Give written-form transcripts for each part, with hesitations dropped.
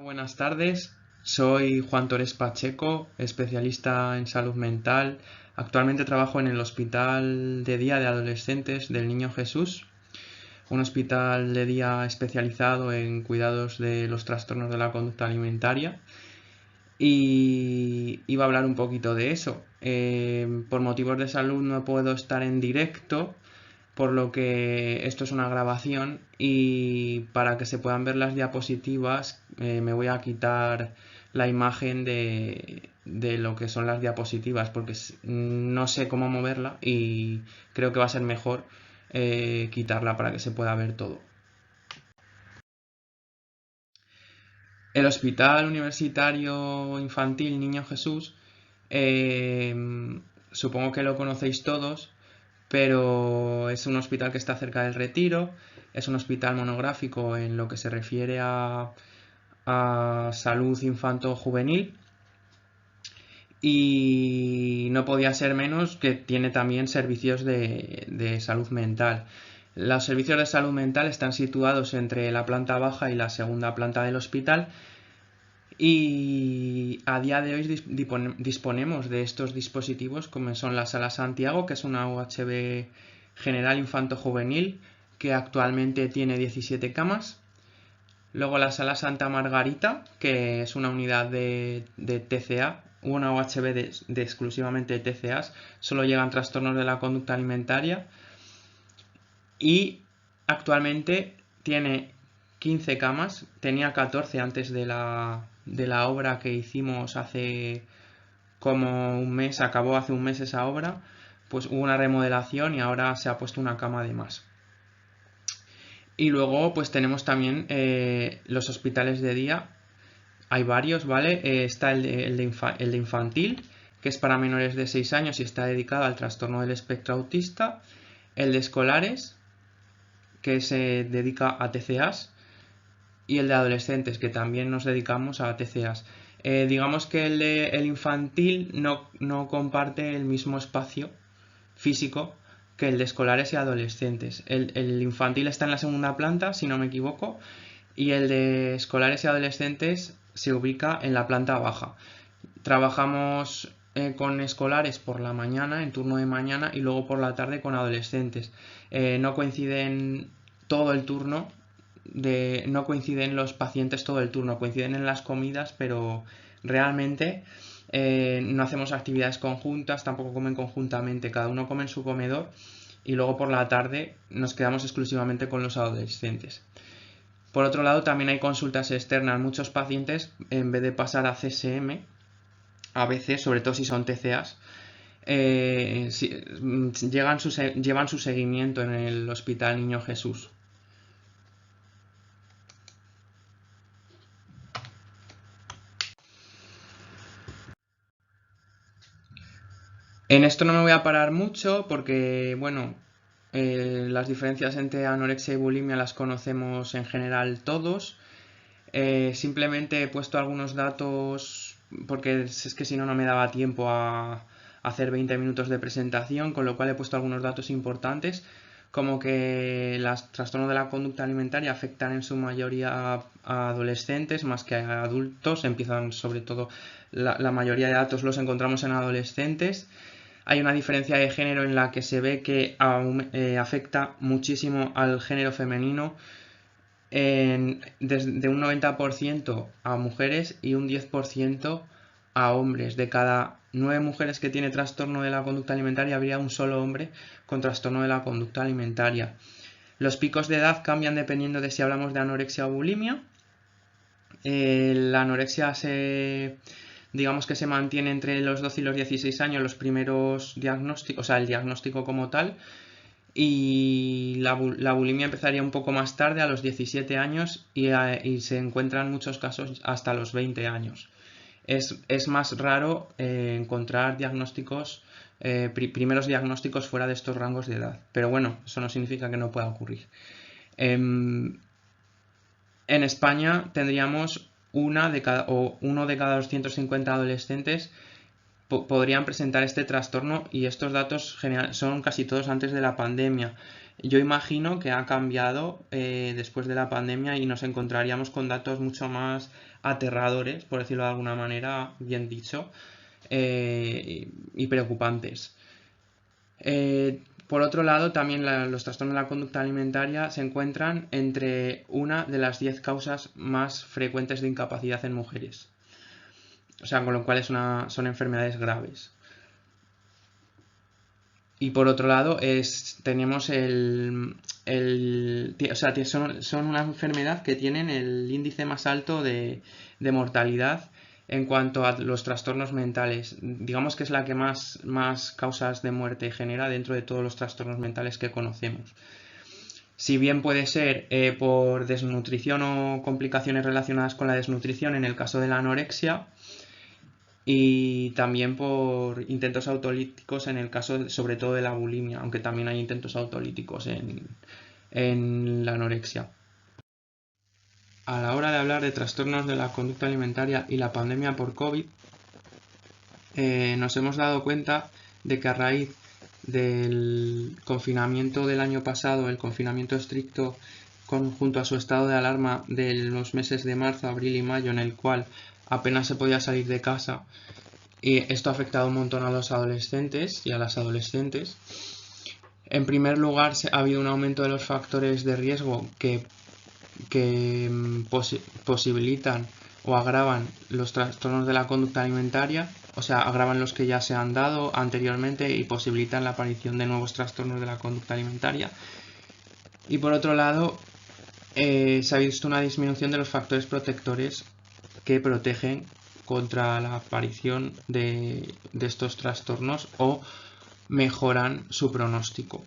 Buenas tardes, soy Juan Torres Pacheco, especialista en salud mental. Actualmente trabajo en el Hospital de Día de Adolescentes del Niño Jesús, un hospital de día especializado en cuidados de los trastornos de la conducta alimentaria. Y iba a hablar un poquito de eso. Por motivos de salud no puedo estar en directo, por lo que esto es una grabación y para que se puedan ver las diapositivas me voy a quitar la imagen de lo que son las diapositivas porque no sé cómo moverla y creo que va a ser mejor quitarla para que se pueda ver todo. El Hospital Universitario Infantil Niño Jesús, eh, supongo que lo conocéis todos, pero es un hospital que está cerca del Retiro, es un hospital monográfico en lo que se refiere a salud infanto-juvenil y no podía ser menos que tiene también servicios de salud mental. Los servicios de salud mental están situados entre la planta baja y la segunda planta del hospital y a día de hoy disponemos de estos dispositivos como son la Sala Santiago, que es una UHB general infanto-juvenil que actualmente tiene 17 camas. Luego la Sala Santa Margarita, que es una unidad de TCA, una UHB de exclusivamente TCAs, solo llegan trastornos de la conducta alimentaria. Y actualmente tiene 15 camas, tenía 14 antes de la obra que hicimos hace como un mes, acabó hace un mes esa obra, pues hubo una remodelación y ahora se ha puesto una cama de más. Y luego pues tenemos también los hospitales de día, hay varios, ¿vale? Está el de infantil, que es para menores de 6 años y está dedicado al trastorno del espectro autista, el de escolares, que se dedica a TCAs, y el de adolescentes, que también nos dedicamos a TCAs. Digamos que el infantil no comparte el mismo espacio físico que el de escolares y adolescentes. El infantil está en la segunda planta, si no me equivoco, y el de escolares y adolescentes se ubica en la planta baja. Trabajamos con escolares por la mañana, en turno de mañana, y luego por la tarde con adolescentes. No coinciden todo el turno, no coinciden los pacientes todo el turno, coinciden en las comidas, pero realmente no hacemos actividades conjuntas, tampoco comen conjuntamente, cada uno come en su comedor y luego por la tarde nos quedamos exclusivamente con los adolescentes. Por otro lado, también hay consultas externas. Muchos pacientes, en vez de pasar a CSM, a veces, sobre todo si son TCAs, llevan su seguimiento en el Hospital Niño Jesús. En esto no me voy a parar mucho porque, bueno, las diferencias entre anorexia y bulimia las conocemos en general todos. Simplemente he puesto algunos datos porque es que si no, no me daba tiempo a hacer 20 minutos de presentación, con lo cual he puesto algunos datos importantes, como que los trastornos de la conducta alimentaria afectan en su mayoría a adolescentes más que a adultos. Empiezan sobre todo, la mayoría de datos los encontramos en adolescentes. Hay una diferencia de género en la que se ve que afecta muchísimo al género femenino, desde un 90% a mujeres y un 10% a hombres. De cada 9 mujeres que tiene trastorno de la conducta alimentaria, habría un solo hombre con trastorno de la conducta alimentaria. Los picos de edad cambian dependiendo de si hablamos de anorexia o bulimia. La anorexia digamos que se mantiene entre los 12 y los 16 años los primeros diagnósticos, o sea, el diagnóstico como tal, y la bulimia empezaría un poco más tarde, a los 17 años, y se encuentran en muchos casos hasta los 20 años. Es más raro encontrar diagnósticos, primeros diagnósticos fuera de estos rangos de edad, pero bueno, eso no significa que no pueda ocurrir. En España tendríamos uno de cada 250 adolescentes podrían presentar este trastorno, y estos datos son casi todos antes de la pandemia. Yo imagino que ha cambiado después de la pandemia y nos encontraríamos con datos mucho más aterradores, por decirlo de alguna manera, bien dicho, y preocupantes. Por otro lado, también los trastornos de la conducta alimentaria se encuentran entre una de las 10 causas más frecuentes de incapacidad en mujeres. O sea, con lo cual son enfermedades graves. Y por otro lado, tenemos o sea, son una enfermedad que tienen el índice más alto de mortalidad en cuanto a los trastornos mentales. Digamos que es la que más causas de muerte genera dentro de todos los trastornos mentales que conocemos. Si bien puede ser por desnutrición o complicaciones relacionadas con la desnutrición en el caso de la anorexia, y también por intentos autolíticos en el caso sobre todo de la bulimia, aunque también hay intentos autolíticos en la anorexia. A la hora de hablar de trastornos de la conducta alimentaria y la pandemia por COVID, nos hemos dado cuenta de que a raíz del confinamiento del año pasado, el confinamiento estricto junto a su estado de alarma de los meses de marzo, abril y mayo, en el cual apenas se podía salir de casa, y esto ha afectado un montón a los adolescentes y a las adolescentes. En primer lugar, ha habido un aumento de los factores de riesgo que posibilitan o agravan los trastornos de la conducta alimentaria, o sea, agravan los que ya se han dado anteriormente y posibilitan la aparición de nuevos trastornos de la conducta alimentaria. Y por otro lado, se ha visto una disminución de los factores protectores que protegen contra la aparición de estos trastornos o mejoran su pronóstico.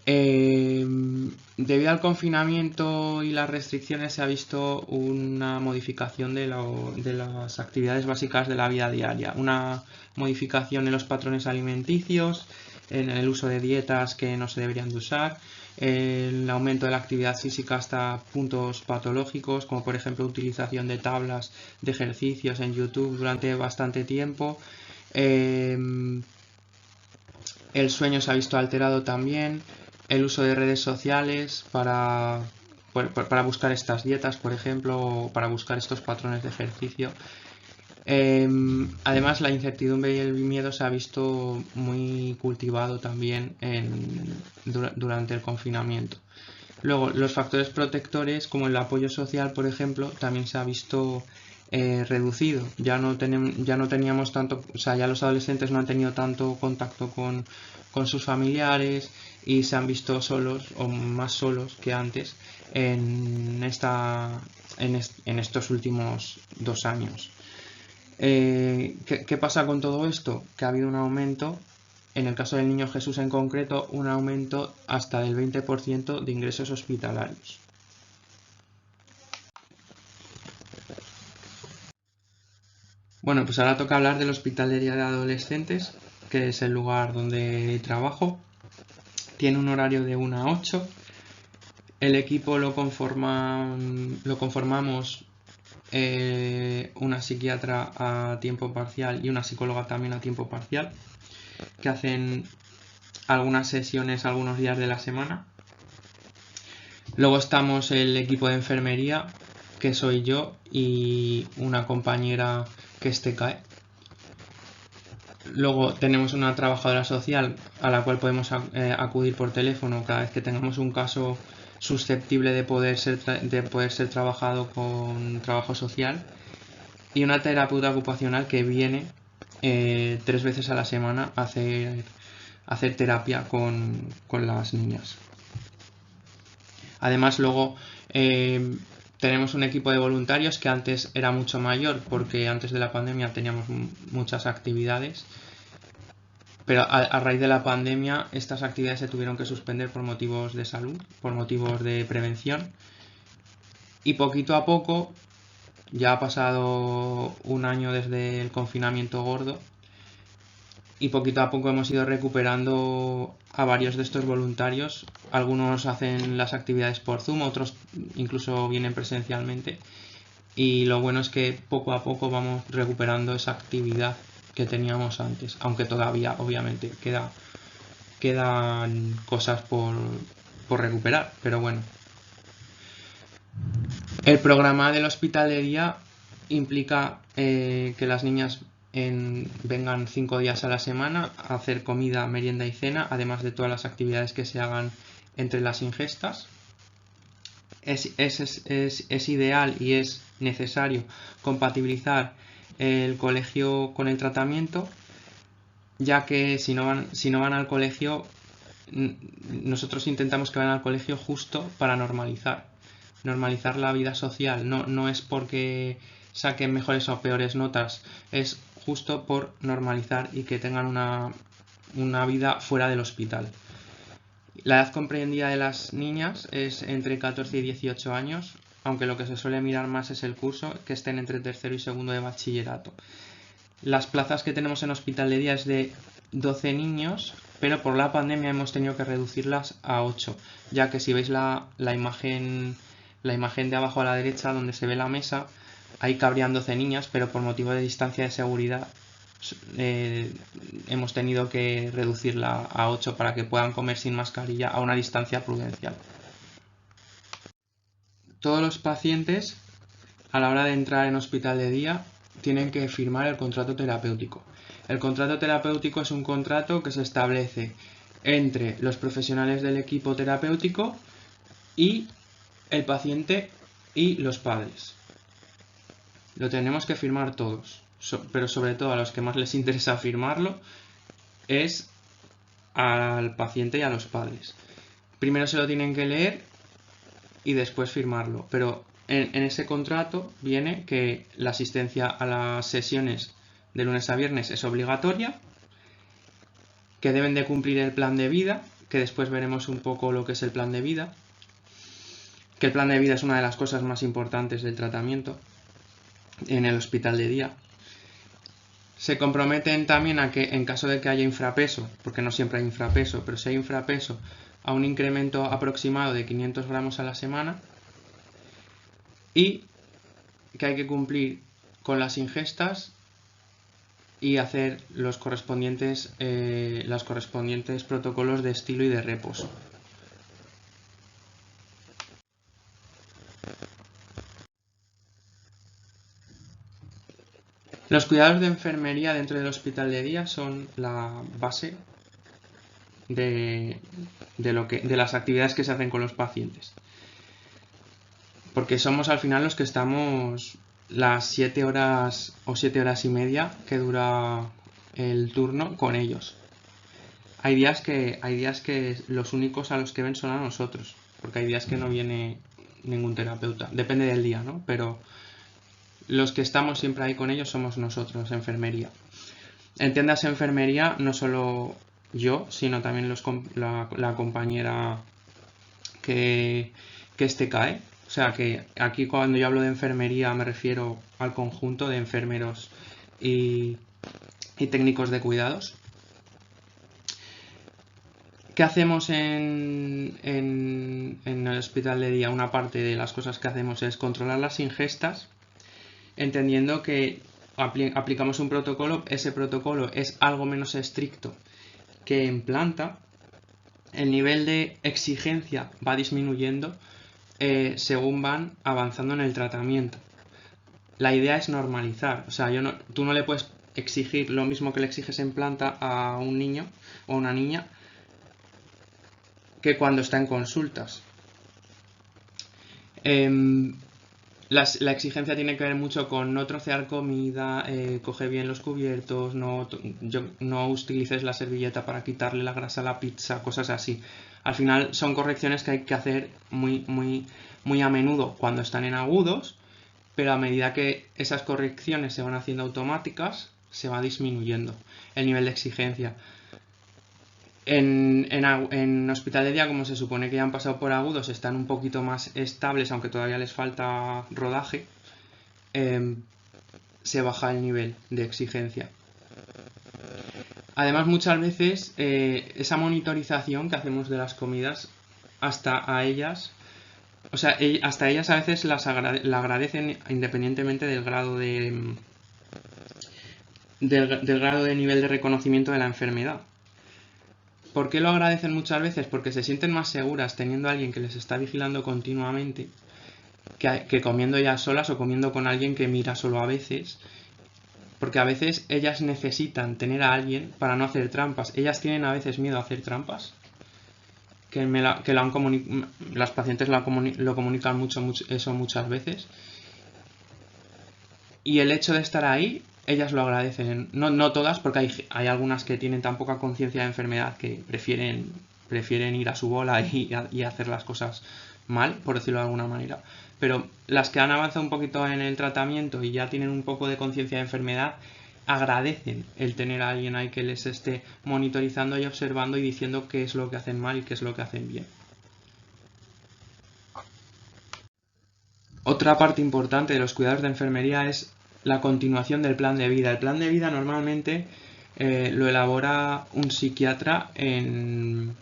Debido al confinamiento y las restricciones se ha visto una modificación de las actividades básicas de la vida diaria, una modificación en los patrones alimenticios, en el uso de dietas que no se deberían de usar, el aumento de la actividad física hasta puntos patológicos, como por ejemplo utilización de tablas de ejercicios en YouTube durante bastante tiempo. El sueño se ha visto alterado también, el uso de redes sociales para buscar estas dietas, por ejemplo, o para buscar estos patrones de ejercicio. Además, la incertidumbre y el miedo se ha visto muy cultivado también durante el confinamiento. Luego, los factores protectores, como el apoyo social, por ejemplo, también se ha visto reducido. Ya no teníamos tanto, o sea, ya los adolescentes no han tenido tanto contacto con sus familiares y se han visto solos o más solos que antes en estos últimos 2 años. ¿Qué pasa con todo esto? Que ha habido un aumento, en el caso del niño Jesús en concreto, un aumento hasta del 20% de ingresos hospitalarios. Bueno, pues ahora toca hablar del Hospital de Día de Adolescentes, que es el lugar donde trabajo. Tiene un horario de 1 a 8. El equipo lo conformamos una psiquiatra a tiempo parcial y una psicóloga también a tiempo parcial, que hacen algunas sesiones algunos días de la semana. Luego estamos el equipo de enfermería, que soy yo y una compañera que es TCAE. Luego tenemos una trabajadora social a la cual podemos acudir por teléfono cada vez que tengamos un caso susceptible de poder ser trabajado con trabajo social, y una terapeuta ocupacional que viene 3 veces a la semana a hacer terapia con las niñas. Además, luego tenemos un equipo de voluntarios que antes era mucho mayor, porque antes de la pandemia teníamos muchas actividades, pero a raíz de la pandemia estas actividades se tuvieron que suspender por motivos de salud, por motivos de prevención, y poquito a poco, ya ha pasado 1 año desde el confinamiento gordo, y poquito a poco hemos ido recuperando a varios de estos voluntarios. Algunos hacen las actividades por Zoom, otros incluso vienen presencialmente, y lo bueno es que poco a poco vamos recuperando esa actividad que teníamos antes, aunque todavía obviamente queda quedan cosas por recuperar, pero bueno. El programa del hospital de día implica que las niñas vengan 5 días a la semana a hacer comida, merienda y cena, además de todas las actividades que se hagan entre las ingestas. Es ideal y es necesario compatibilizar el colegio con el tratamiento, ya que si no van al colegio, nosotros intentamos que vayan al colegio justo para normalizar la vida social. No es porque saquen mejores o peores notas, es justo por normalizar y que tengan una vida fuera del hospital. La edad comprendida de las niñas es entre 14 y 18 años, aunque lo que se suele mirar más es el curso, que estén entre tercero y segundo de bachillerato. Las plazas que tenemos en hospital de día es de 12 niños, pero por la pandemia hemos tenido que reducirlas a 8, ya que si veis la imagen de abajo a la derecha donde se ve la mesa, ahí cabrían 12 niñas, pero por motivo de distancia de seguridad hemos tenido que reducirla a 8 para que puedan comer sin mascarilla a una distancia prudencial. Todos los pacientes, a la hora de entrar en hospital de día, tienen que firmar el contrato terapéutico. El contrato terapéutico es un contrato que se establece entre los profesionales del equipo terapéutico y el paciente y los padres. Lo tenemos que firmar todos, pero sobre todo a los que más les interesa firmarlo es al paciente y a los padres. Primero se lo tienen que leer y después firmarlo, pero en ese contrato viene que la asistencia a las sesiones de lunes a viernes es obligatoria, que deben de cumplir el plan de vida, que después veremos un poco lo que es el plan de vida, que el plan de vida es una de las cosas más importantes del tratamiento en el hospital de día. Se comprometen también a que en caso de que haya infrapeso, porque no siempre hay infrapeso, pero si hay infrapeso, a un incremento aproximado de 500 gramos a la semana, y que hay que cumplir con las ingestas y hacer los correspondientes protocolos de estilo y de reposo. Los cuidados de enfermería dentro del hospital de día son la base de las actividades que se hacen con los pacientes. Porque somos al final los que estamos las 7 horas o 7 horas y media que dura el turno con ellos. Hay días que los únicos a los que ven son a nosotros, porque hay días que no viene ningún terapeuta. Depende del día, ¿no? Pero los que estamos siempre ahí con ellos somos nosotros, enfermería. Entiéndase enfermería, no solo yo, sino también la compañera que cae. O sea que aquí cuando yo hablo de enfermería me refiero al conjunto de enfermeros y técnicos de cuidados. ¿Qué hacemos en el hospital de día? Una parte de las cosas que hacemos es controlar las ingestas, entendiendo que aplicamos un protocolo. Ese protocolo es algo menos estricto que en planta. El nivel de exigencia va disminuyendo según van avanzando en el tratamiento. La idea es normalizar. O sea, tú no le puedes exigir lo mismo que le exiges en planta a un niño o una niña que cuando está en consultas. La exigencia tiene que ver mucho con no trocear comida, coge bien los cubiertos, no utilices la servilleta para quitarle la grasa a la pizza, cosas así. Al final son correcciones que hay que hacer muy a menudo cuando están en agudos, pero a medida que esas correcciones se van haciendo automáticas, se va disminuyendo el nivel de exigencia. En hospital de día, como se supone que ya han pasado por agudos, están un poquito más estables, aunque todavía les falta rodaje, se baja el nivel de exigencia. Además, muchas veces esa monitorización que hacemos de las comidas, hasta ellas a veces la agradecen independientemente del grado de nivel de reconocimiento de la enfermedad. ¿Por qué lo agradecen muchas veces? Porque se sienten más seguras teniendo a alguien que les está vigilando continuamente que comiendo ya solas o comiendo con alguien que mira solo a veces. Porque a veces ellas necesitan tener a alguien para no hacer trampas. Ellas tienen a veces miedo a hacer trampas. Las pacientes lo comunican eso muchas veces. Y el hecho de estar ahí, ellas lo agradecen. No todas, porque hay algunas que tienen tan poca conciencia de enfermedad que prefieren ir a su bola y hacer las cosas mal, por decirlo de alguna manera. Pero las que han avanzado un poquito en el tratamiento y ya tienen un poco de conciencia de enfermedad, agradecen el tener a alguien ahí que les esté monitorizando y observando y diciendo qué es lo que hacen mal y qué es lo que hacen bien. Otra parte importante de los cuidados de enfermería es la continuación del plan de vida. El plan de vida normalmente lo elabora un psiquiatra en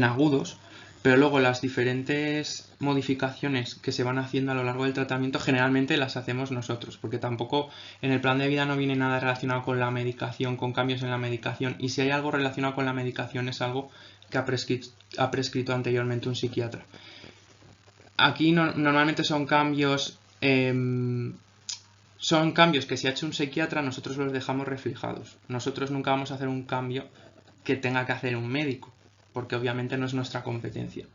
agudos, pero luego las diferentes modificaciones que se van haciendo a lo largo del tratamiento generalmente las hacemos nosotros, porque tampoco en el plan de vida no viene nada relacionado con la medicación, con cambios en la medicación, y si hay algo relacionado con la medicación es algo que ha prescrito anteriormente un psiquiatra. Aquí normalmente son cambios que si ha hecho un psiquiatra nosotros los dejamos reflejados. Nosotros nunca vamos a hacer un cambio que tenga que hacer un médico, porque obviamente no es nuestra competencia.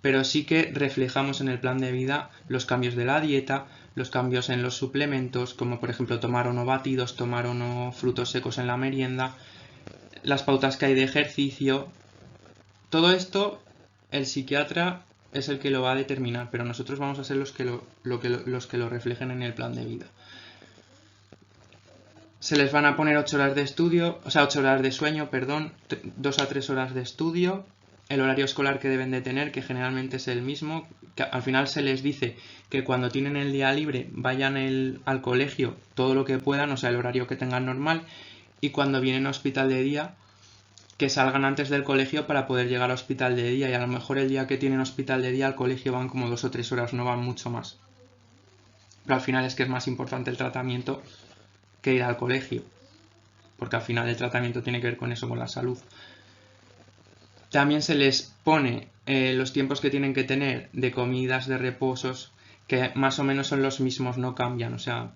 Pero sí que reflejamos en el plan de vida los cambios de la dieta, los cambios en los suplementos, como por ejemplo tomar o no batidos, tomar o no frutos secos en la merienda, las pautas que hay de ejercicio. Todo esto el psiquiatra es el que lo va a determinar, pero nosotros vamos a ser los que lo reflejen en el plan de vida. Se les van a poner 8 horas de estudio, o sea, 8 horas de sueño, perdón, 2 a 3 horas de estudio, el horario escolar que deben de tener, que generalmente es el mismo, que al final se les dice que cuando tienen el día libre vayan al colegio todo lo que puedan, o sea, el horario que tengan normal, y cuando vienen a hospital de día, que salgan antes del colegio para poder llegar al hospital de día, y a lo mejor el día que tienen hospital de día al colegio van como 2 o 3 horas, no van mucho más. Pero al final es que es más importante el tratamiento que ir al colegio, porque al final el tratamiento tiene que ver con eso, con la salud. También se les pone los tiempos que tienen que tener de comidas, de reposos, que más o menos son los mismos, no cambian. O sea,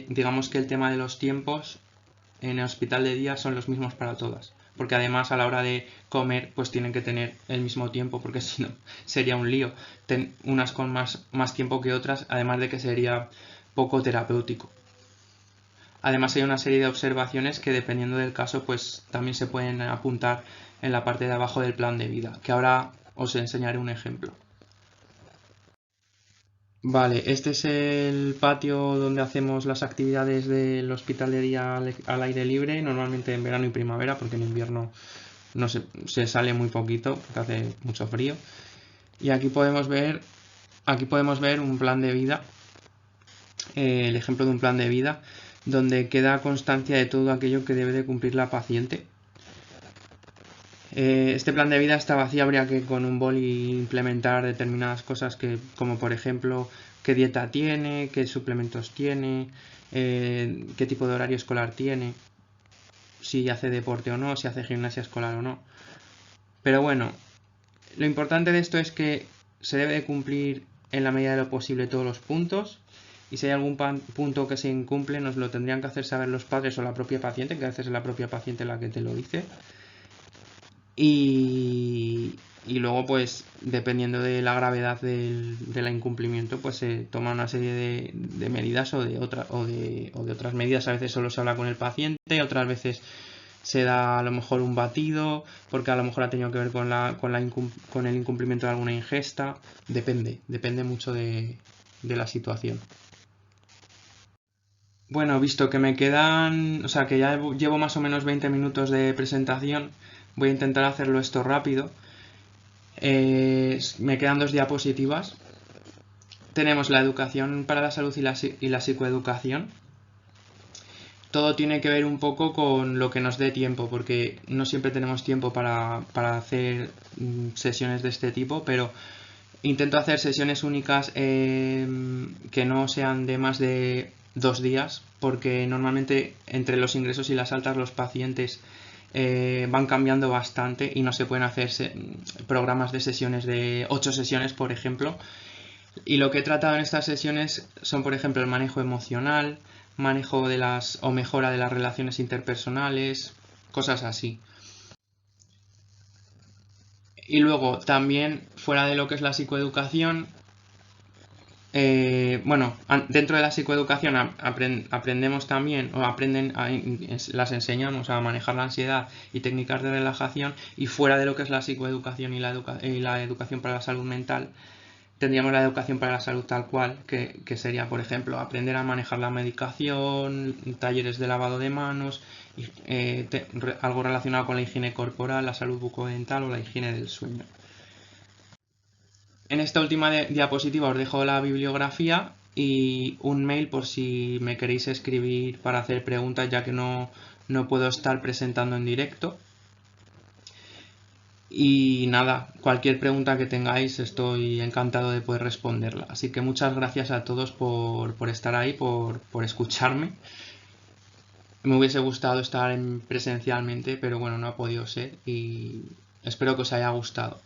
digamos que el tema de los tiempos en el hospital de día son los mismos para todas. Porque además a la hora de comer pues tienen que tener el mismo tiempo, porque si no sería un lío. Unas con más tiempo que otras, además de que sería poco terapéutico. Además hay una serie de observaciones que dependiendo del caso pues también se pueden apuntar en la parte de abajo del plan de vida, que ahora os enseñaré un ejemplo. Vale, este es el patio donde hacemos las actividades del hospital de día al aire libre, normalmente en verano y primavera, porque en invierno no se sale muy poquito, porque hace mucho frío. Y aquí podemos ver un plan de vida, el ejemplo de un plan de vida, donde queda constancia de todo aquello que debe de cumplir la paciente. Este plan de vida está vacío, habría que con un boli implementar determinadas cosas como por ejemplo qué dieta tiene, qué suplementos tiene, qué tipo de horario escolar tiene, si hace deporte o no, si hace gimnasia escolar o no. Pero bueno, lo importante de esto es que se debe de cumplir en la medida de lo posible todos los puntos, y si hay algún punto que se incumple nos lo tendrían que hacer saber los padres o la propia paciente, que a veces es la propia paciente la que te lo dice. Y luego, pues, dependiendo de la gravedad del incumplimiento, pues se toma una serie de medidas o de otras medidas. A veces solo se habla con el paciente, otras veces se da a lo mejor un batido, porque a lo mejor ha tenido que ver con el incumplimiento de alguna ingesta. Depende mucho de la situación. Bueno, visto que me quedan, o sea, que ya llevo más o menos 20 minutos de presentación, voy a intentar hacerlo esto rápido. Me quedan 2 diapositivas. Tenemos la educación para la salud y la psicoeducación. Todo tiene que ver un poco con lo que nos dé tiempo, porque no siempre tenemos tiempo para hacer sesiones de este tipo, pero intento hacer sesiones únicas que no sean de más de 2 días, porque normalmente entre los ingresos y las altas los pacientes van cambiando bastante y no se pueden hacer programas de sesiones de 8 sesiones, por ejemplo. Y lo que he tratado en estas sesiones son, por ejemplo, el manejo emocional, manejo de o mejora de las relaciones interpersonales, cosas así. Y luego también, fuera de lo que es la psicoeducación, bueno, dentro de la psicoeducación aprendemos también, o las enseñamos a manejar la ansiedad y técnicas de relajación, y fuera de lo que es la psicoeducación y la educación para la salud mental, tendríamos la educación para la salud tal cual, que sería, por ejemplo, aprender a manejar la medicación, talleres de lavado de manos, algo relacionado con la higiene corporal, la salud bucodental o la higiene del sueño. En esta última diapositiva os dejo la bibliografía y un mail por si me queréis escribir para hacer preguntas, ya que no puedo estar presentando en directo. Y nada, cualquier pregunta que tengáis estoy encantado de poder responderla. Así que muchas gracias a todos por estar ahí, por escucharme. Me hubiese gustado estar presencialmente, pero bueno, no ha podido ser y espero que os haya gustado.